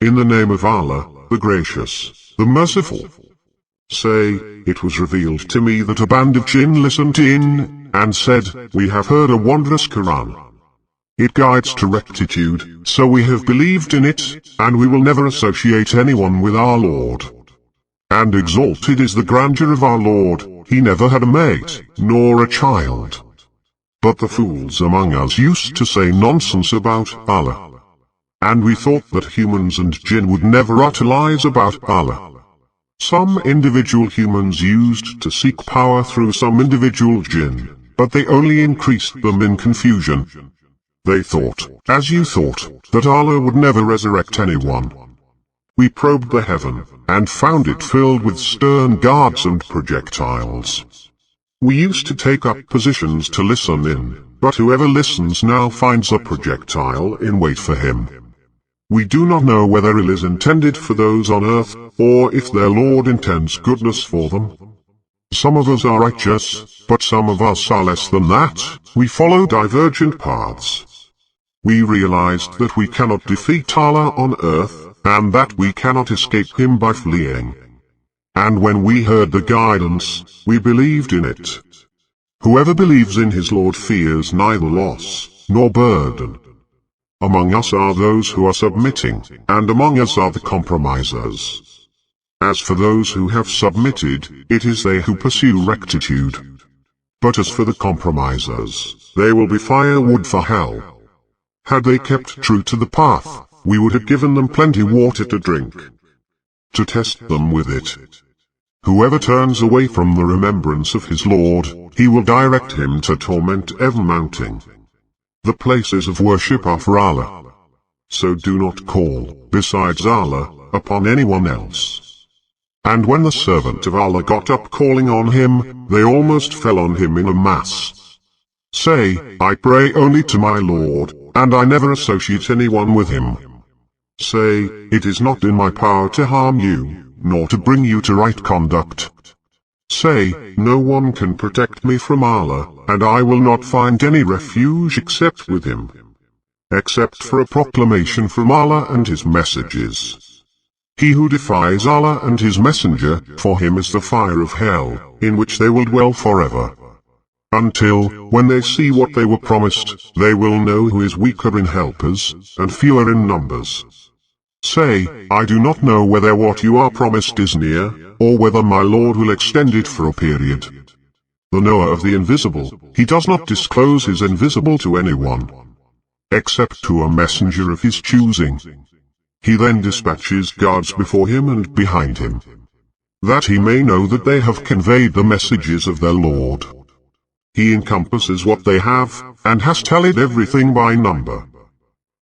In the name of Allah, the Gracious, the Merciful. Say, it was revealed to me that a band of jinn listened in, and said, we have heard a wondrous Quran. It guides to rectitude, so we have believed in it, and we will never associate anyone with our Lord. And exalted is the grandeur of our Lord, he never had a mate, nor a child. But the fools among us used to say nonsense about Allah. And we thought that humans and jinn would never utter lies about Allah. Some individual humans used to seek power through some individual jinn, but they only increased them in confusion. They thought, as you thought, that Allah would never resurrect anyone. We probed the heaven, and found it filled with stern guards and projectiles. We used to take up positions to listen in, but whoever listens now finds a projectile in wait for him. We do not know whether ill is intended for those on earth, or if their Lord intends goodness for them. Some of us are righteous, but some of us are less than that. We follow divergent paths. We realized that we cannot defeat Allah on earth, and that we cannot escape him by fleeing. And when we heard the guidance, we believed in it. Whoever believes in his Lord fears neither loss, nor burden. Among us are those who are submitting, and among us are the compromisers. As for those who have submitted, it is they who pursue rectitude. But as for the compromisers, they will be firewood for hell. Had they kept true to the path, we would have given them plenty water to drink, to test them with it. Whoever turns away from the remembrance of his Lord, he will direct him to torment ever mounting. The places of worship are for Allah. So do not call, besides Allah, upon anyone else. And when the servant of Allah got up calling on him, they almost fell on him in a mass. Say, I pray only to my Lord, and I never associate anyone with him. Say, it is not in my power to harm you, nor to bring you to right conduct. Say, no one can protect me from Allah, and I will not find any refuge except with him. Except for a proclamation from Allah and his messages. He who defies Allah and his messenger, for him is the fire of hell, in which they will dwell forever. Until, when they see what they were promised, they will know who is weaker in helpers, and fewer in numbers. Say, I do not know whether what you are promised is near, or whether my Lord will extend it for a period. The knower of the invisible, he does not disclose his invisible to anyone, except to a messenger of his choosing. He then dispatches guards before him and behind him, that he may know that they have conveyed the messages of their Lord. He encompasses what they have, and has tallied everything by number.